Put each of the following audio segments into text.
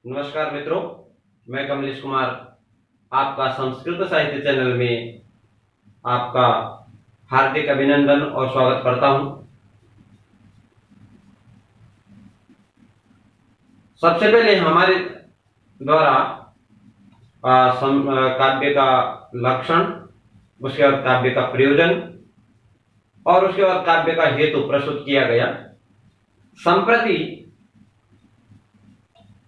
नमस्कार मित्रों, मैं कमलेश कुमार आपका संस्कृत साहित्य चैनल में आपका हार्दिक अभिनंदन और स्वागत करता हूं। सबसे पहले हमारे द्वारा काव्य का लक्षण, उसके बाद काव्य का प्रयोजन और उसके बाद काव्य का हेतु प्रस्तुत किया गया। संप्रति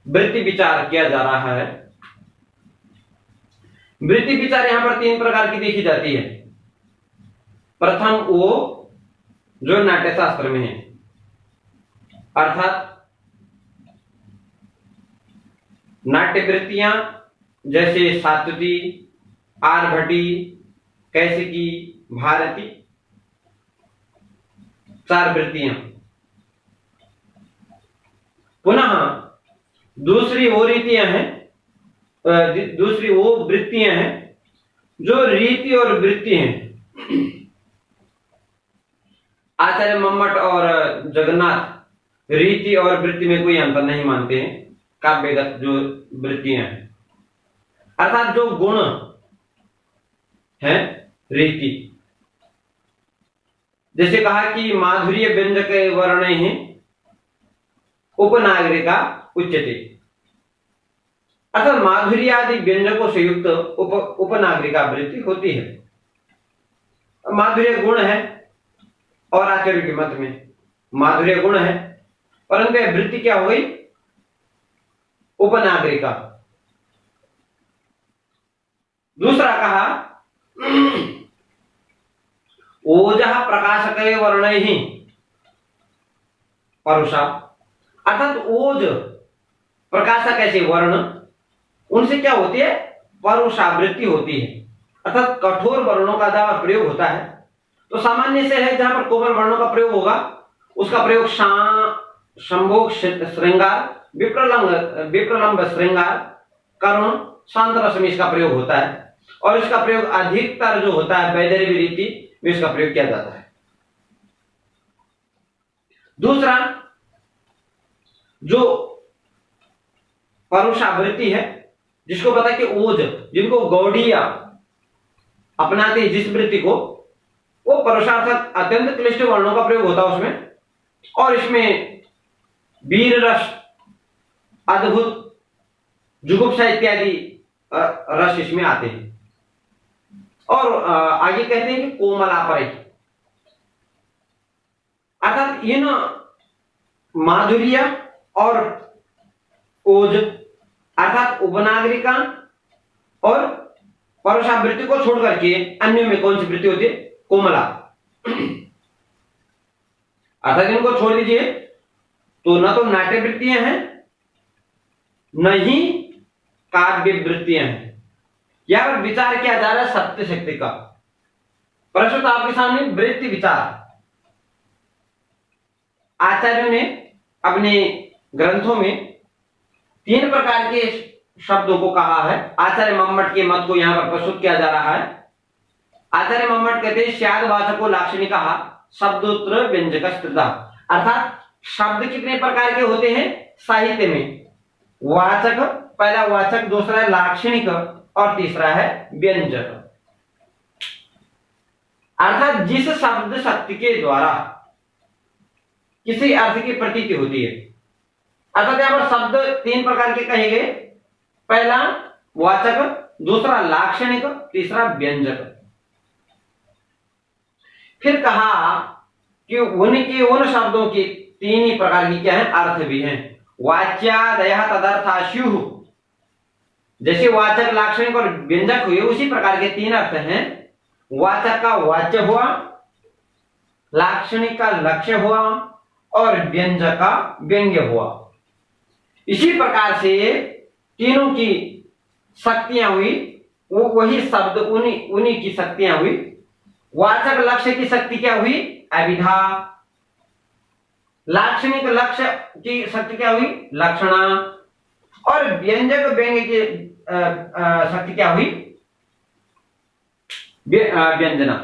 वृत्ति विचार किया जा रहा है। वृत्ति विचार यहां पर तीन प्रकार की देखी जाती है। प्रथम वो जो नाट्य शास्त्र में है, अर्थात नाट्य वृत्तियां जैसे सात्वती, आर्भटी, कैसिकी, भारती, चार वृत्तियां। पुनः दूसरी वो रीतियां हैं, दूसरी वो वृत्तियां हैं जो रीति और वृत्ति हैं। आचार्य मम्मट और जगन्नाथ रीति और वृत्ति में कोई अंतर नहीं मानते हैं। काव्यगत जो वृत्तियां हैं, अर्थात जो गुण है रीति। जैसे कहा कि माधुर्य व्यंजक वर्णे हैं उपनागरिका उच्यते, अर्थात माधुर्य आदि व्यंजकों से युक्त उपनागरिका वृत्ति होती है। माधुर्य गुण है और आचार्य के मत में माधुर्य गुण है, परंतु यह वृत्ति क्या हो गई? उपनागरिका। दूसरा कहा ओजः प्रकाशक वर्णैः परुषा, अर्थात ओज प्रकाशक ऐसे वर्ण, उनसे क्या होती है? परुषावृत्ति होती है। अर्थात कठोर वर्णों का जहां प्रयोग होता है तो सामान्य से है, जहां पर कोमल वर्णों का प्रयोग होगा उसका प्रयोग संभोग श्रृंगार, विप्रलंब श्रृंगार, करुण, शांत रस में इसका प्रयोग होता है। और इसका प्रयोग अधिकतर जो होता है वैदर्भी रीति में इसका प्रयोग किया जाता है। दूसरा जो परुषावृत्ति है, जिसको पता है कि ओज, जिनको गौड़ीय अपनाते हैं जिस वृत्ति को, वो परुषार्थक अत्यंत क्लिष्ट वर्णों का प्रयोग होता है उसमें। और इसमें वीर रस, अद्भुत, जुगुप्सा इत्यादि रस इसमें आते हैं। और आगे कहते हैं कि कोमलापरै, अर्थात इन माधुर्य और ओज अर्थात उपनागरिका और परुषावृत्ति को छोड़ करके अन्य में कौन सी वृत्ति होती है? कोमला। अर्थात इनको छोड़ दीजिए तो न तो नाट्य वृत्तियां हैं न ही काव्य वृत्तियां हैं। यहां पर विचार किया जा रहा है सत्य शक्ति का। प्रस्तुत आपके सामने वृत्ति विचार। आचार्यों ने अपने ग्रंथों में तीन प्रकार के शब्दों को कहा है। आचार्य मम्मट के मत को यहां पर प्रस्तुत किया जा रहा है। आचार्य मम्मट कहते हैं स्याद्वाचको लाक्षणिकः शब्दोत्तर व्यंजकस्तुतः, अर्थात शब्द कितने प्रकार के होते हैं साहित्य में? वाचक, पहला वाचक, दूसरा है लाक्षणिक और तीसरा है व्यंजक। अर्थात जिस शब्द शक्ति के द्वारा किसी अर्थ की प्रतीति होती है। अर्थात यहां पर शब्द तीन प्रकार के कहे गए, पहला वाचक, दूसरा लाक्षणिक, तीसरा व्यंजक। फिर कहा कि उनके उन शब्दों की तीन ही प्रकार की क्या है? अर्थ भी हैं। वाच्यादयः तदर्था स्युः, जैसे वाचक, लाक्षणिक और व्यंजक हुए उसी प्रकार के तीन अर्थ हैं। वाचक का वाच्य हुआ, लाक्षणिक का लक्ष्य हुआ और व्यंजक का व्यंग्य हुआ। इसी प्रकार से तीनों की शक्तियां हुई, वो वही शब्द उन्हीं की शक्तियां हुई। वाचक लक्ष्य की शक्ति क्या हुई? अभिधा। लाक्षणिक लक्ष्य की शक्ति क्या हुई? लक्षणा। और व्यंजक व्यंग्य की शक्ति क्या हुई? व्यंजना।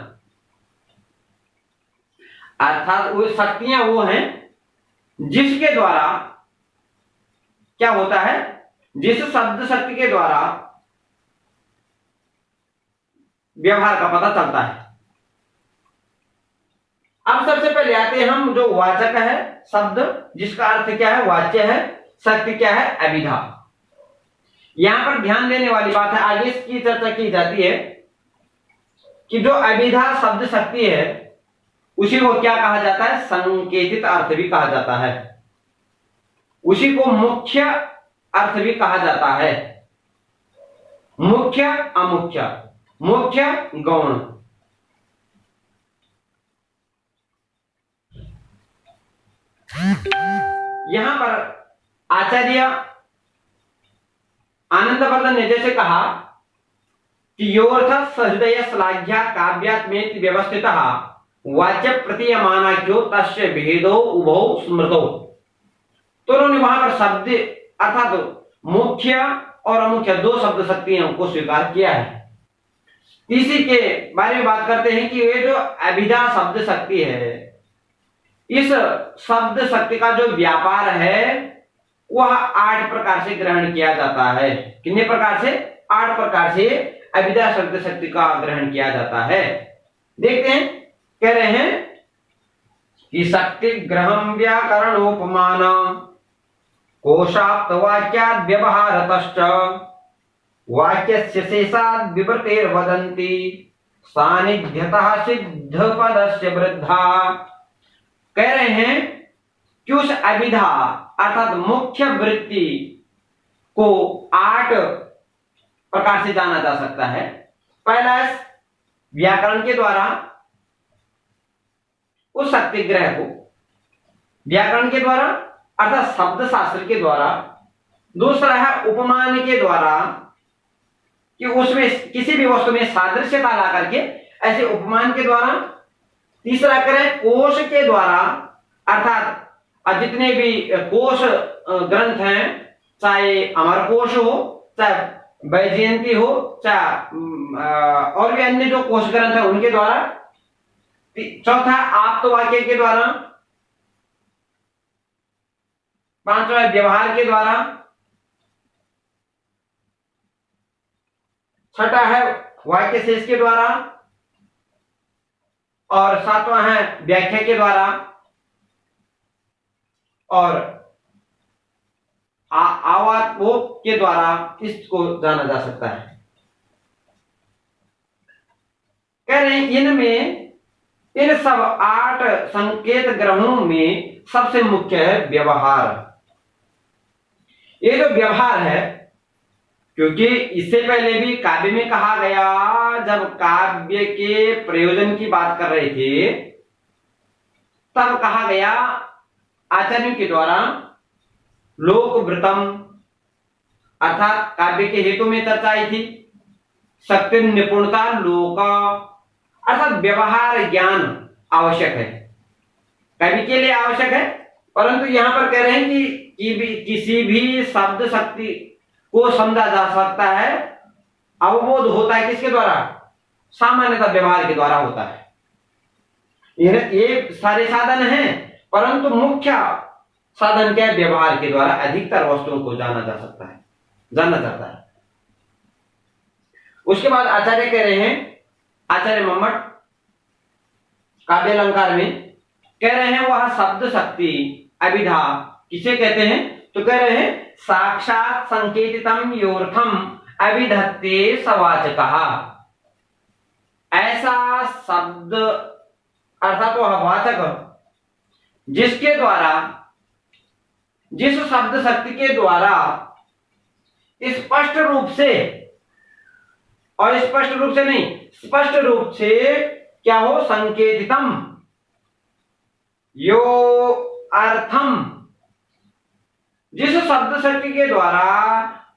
अर्थात वो शक्तियां वो हैं जिसके द्वारा क्या होता है? जिस शब्द शक्ति के द्वारा व्यवहार का पता चलता है। अब सबसे पहले आते हैं हम जो वाचक है शब्द, जिसका अर्थ क्या है, वाच्य है, शक्ति क्या है, अभिधा। यहां पर ध्यान देने वाली बात है, आगे इसकी चर्चा की जाती है कि जो अभिधा शब्द शक्ति है उसी को क्या कहा जाता है, संकेतित अर्थ भी कहा जाता है, उसी को मुख्य अर्थ भी कहा जाता है। मुख्य अमुख्य, मुख्य गौण। यहां पर आचार्य आनंदवर्धन ने जैसे कहा कि योर्थ सहृदय श्लाघ्या काव्यात्मेति व्यवस्थितः वाच्य प्रतीयमानाख्यो तस्य भेदो उभौ स्मृतौ। तो उन्होंने वहां पर शब्द अर्थात मुख्य और अमुख्य दो शब्द शक्तियों को स्वीकार किया है। इसी के बारे में बात करते हैं कि ये जो अभिधा शब्द शक्ति है, इस शब्द शक्ति का जो व्यापार है वह 8 प्रकार से ग्रहण किया जाता है। कितने प्रकार से? 8 प्रकार से अभिधा शब्द शक्ति का ग्रहण किया जाता है। देखते हैं, कह रहे हैं कि शक्ति ग्रहम व्याकरणोपमान कोशाप्त वाक्याद् व्यवहारतश्च वाक्यस्य शेषाद् विवृतेर्वदन्ति सानिध्यतः सिद्ध पदस्य वृद्धा। कह रहे हैं कि उस अभिधा अर्थात मुख्य वृत्ति को 8 प्रकार से जाना जा सकता है। पहला व्याकरण के द्वारा उस शक्ति ग्रह को, व्याकरण के द्वारा अर्थात शब्द शास्त्र के द्वारा। दूसरा है उपमान के द्वारा कि उसमें किसी भी वस्तु में सादृश्यता ला करके, ऐसे उपमान के द्वारा। तीसरा करें कोश के द्वारा, अर्थात जितने भी कोश ग्रंथ हैं, चाहे अमर कोश हो, चाहे वैजयंती हो, चाहे और भी अन्य जो कोश ग्रंथ है उनके द्वारा। चौथा आप्त वाक्य के द्वारा। पांचवा व्यवहार के द्वारा। छठा है वाक्य शेष के द्वारा और सातवां है व्याख्या के द्वारा और आवात्मोप के द्वारा इसको जाना जा सकता है। कह रहे हैं इनमें, इन सब 8 संकेत ग्रहणों में सबसे मुख्य है व्यवहार। ये जो व्यवहार है, क्योंकि इससे पहले भी काव्य में कहा गया, जब काव्य के प्रयोजन की बात कर रहे थे तब कहा गया आचार्यों के द्वारा लोकवृतम अर्थात काव्य के हेतु में चर्चा आई थी। शक्ति निपुणता लोक अर्थात व्यवहार ज्ञान आवश्यक है, कवि के लिए आवश्यक है। परंतु यहां पर कह रहे हैं कि किसी भी शब्द शक्ति को समझा जा सकता है, अवबोध होता है किसके द्वारा? सामान्यतः व्यवहार के द्वारा होता है। ये सारे साधन हैं, परंतु मुख्य साधन क्या है? व्यवहार के द्वारा अधिकतर वस्तुओं को जाना जा सकता है, जाना जाता है। उसके बाद आचार्य कह रहे हैं, आचार्य मम्मट काव्य अलंकार में कह रहे हैं वह शब्द शक्ति अभिधा किसे कहते हैं? तो कह रहे हैं साक्षात संकेतितम योर्थम अभिधत्ते सवाचकः। ऐसा शब्द अर्थात वह वाचक जिसके द्वारा, जिस शब्द शक्ति के द्वारा स्पष्ट रूप से, और स्पष्ट रूप से नहीं, स्पष्ट रूप से क्या हो? संकेतितम यो अर्थम, जिस शब्द शक्ति के द्वारा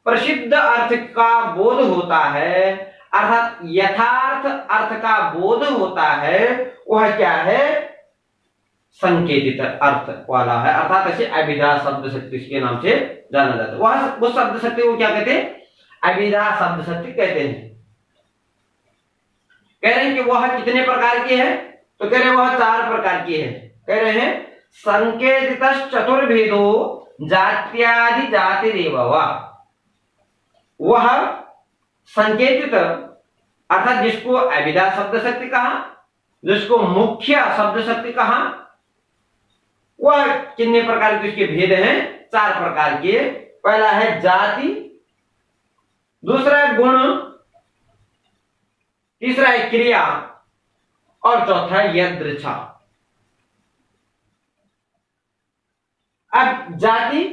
प्रसिद्ध अर्थ का बोध होता है, अर्थात यथार्थ अर्थ का बोध होता है, वह क्या है? संकेतित अर्थ वाला है, अर्थात ऐसे अभिधा शब्द शक्ति के नाम से जाना जाता है। वह उस शब्द शक्ति को क्या कहते हैं? अभिधा शब्द शक्ति कहते हैं। कह रहे हैं कि वह कितने प्रकार की है? तो कह रहे हैं वह 4 प्रकार की है। कह रहे हैं संकेतित चतुर्भेदो जात्यादि जातिरेव वा। वह संकेतित अर्थात जिसको अभिधा शब्द शक्ति कहा, जिसको मुख्य शब्द शक्ति कहा, वह कितने प्रकार के उसके भेद हैं? 4 प्रकार के। पहला है जाति, दूसरा है गुण, तीसरा है क्रिया और चौथा है यदृच्छा। अब जाति,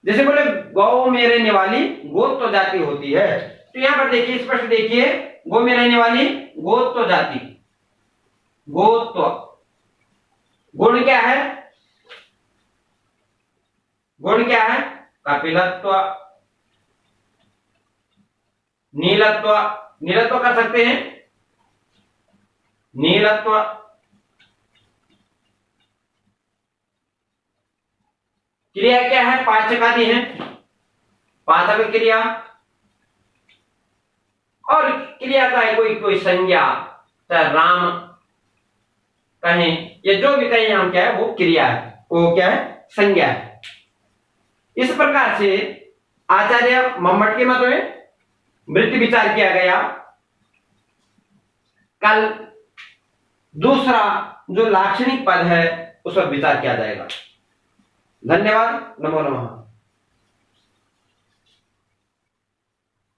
जैसे बोले गौ में रहने वाली गोत्व जाति होती है, तो यहां पर देखिए, स्पष्ट देखिए, गौ में रहने वाली गोत्व जाति, गोत्व। गुण क्या है? गुण क्या है? कपिलत्व, नीलत्व, नीलत्व कर सकते हैं, नीलत्व। क्रिया क्या है? पाचक आदि है, पाचक क्रिया। और क्रिया का है कोई संज्ञा, चाहे राम कहें या जो भी कहें हम, क्या है वो क्रिया है, वो क्या है? संज्ञा है। इस प्रकार से आचार्य मम्मट के मत में वृत्ति विचार किया गया। कल दूसरा जो लाक्षणिक पद है उस पर विचार किया जाएगा। धन्यवाद। नमो नमः।